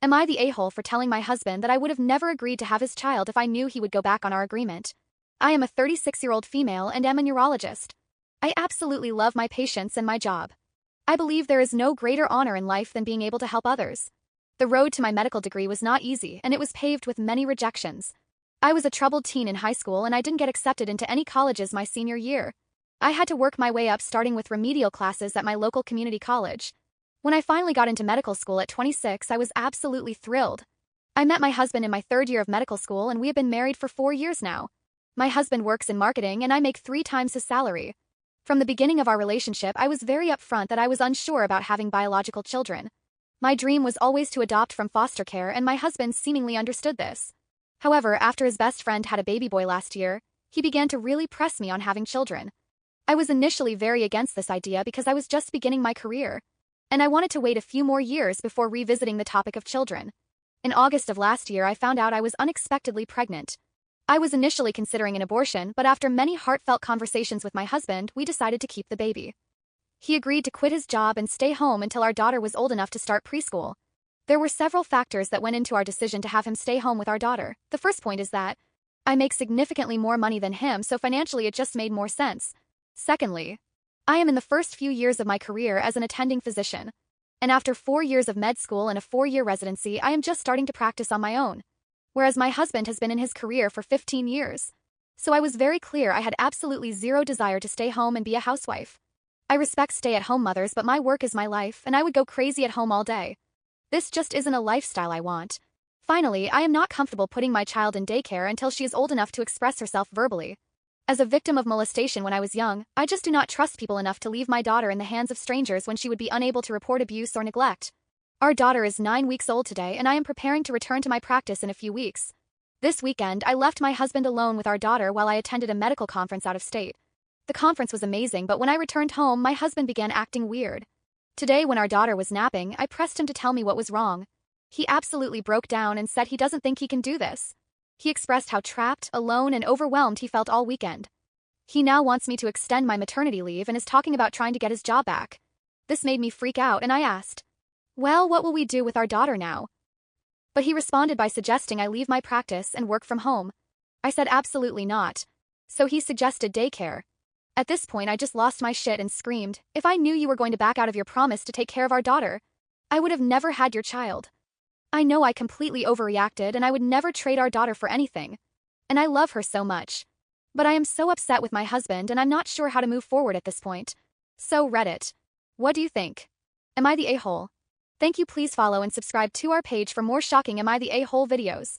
Am I the a-hole for telling my husband that I would have never agreed to have his child if I knew he would go back on our agreement? I am a 36-year-old female and am a neurologist. I absolutely love my patients and my job. I believe there is no greater honor in life than being able to help others. The road to my medical degree was not easy, and it was paved with many rejections. I was a troubled teen in high school, and I didn't get accepted into any colleges my senior year. I had to work my way up, starting with remedial classes at my local community college. When I finally got into medical school at 26, I was absolutely thrilled. I met my husband in my third year of medical school, and we have been married for 4 years now. My husband works in marketing, and I make 3 times his salary. From the beginning of our relationship, I was very upfront that I was unsure about having biological children. My dream was always to adopt from foster care, and my husband seemingly understood this. However, after his best friend had a baby boy last year, he began to really press me on having children. I was initially very against this idea because I was just beginning my career, and I wanted to wait a few more years before revisiting the topic of children. In August of last year, I found out I was unexpectedly pregnant. I was initially considering an abortion, but after many heartfelt conversations with my husband, we decided to keep the baby. He agreed to quit his job and stay home until our daughter was old enough to start preschool. There were several factors that went into our decision to have him stay home with our daughter. The first point is that I make significantly more money than him, so financially it just made more sense. Secondly, I am in the first few years of my career as an attending physician. And after 4 years of med school and a 4-year residency, I am just starting to practice on my own. Whereas my husband has been in his career for 15 years. So I was very clear I had absolutely zero desire to stay home and be a housewife. I respect stay-at-home mothers, but my work is my life, and I would go crazy at home all day. This just isn't a lifestyle I want. Finally, I am not comfortable putting my child in daycare until she is old enough to express herself verbally. As a victim of molestation when I was young, I just do not trust people enough to leave my daughter in the hands of strangers when she would be unable to report abuse or neglect. Our daughter is 9 weeks old today, and I am preparing to return to my practice in a few weeks. This weekend, I left my husband alone with our daughter while I attended a medical conference out of state. The conference was amazing, but when I returned home, my husband began acting weird. Today, when our daughter was napping, I pressed him to tell me what was wrong. He absolutely broke down and said he doesn't think he can do this. He expressed how trapped, alone, and overwhelmed he felt all weekend. He now wants me to extend my maternity leave and is talking about trying to get his job back. This made me freak out, and I asked, "Well, what will we do with our daughter now?" But he responded by suggesting I leave my practice and work from home. I said absolutely not. So he suggested daycare. At this point, I just lost my shit and screamed, "If I knew you were going to back out of your promise to take care of our daughter, I would have never had your child. I know I completely overreacted, and I would never trade our daughter for anything. And I love her so much. But I am so upset with my husband, and I'm not sure how to move forward at this point." So Reddit. What do you think? Am I the a-hole? Thank you. Please follow and subscribe to our page for more shocking Am I the a-hole videos.